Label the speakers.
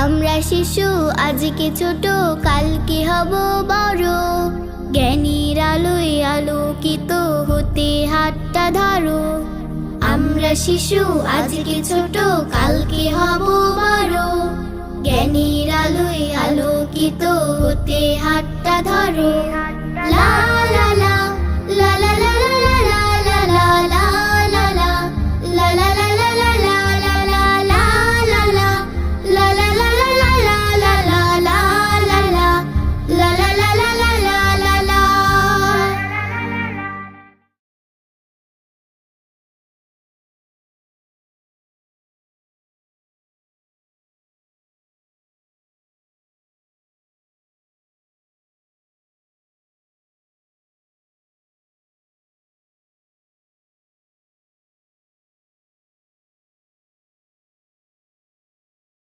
Speaker 1: আমরা শিশু আজকে ছোট, কালকে হব বড়। জ্ঞানীর আলোয় আলোকিত হতে হাতটা ধরো। আমরা শিশু আজকে ছোট, কালকে হব বড়। জ্ঞানীর আলোয় আলোকিত হতে হাতটা ধরো। লা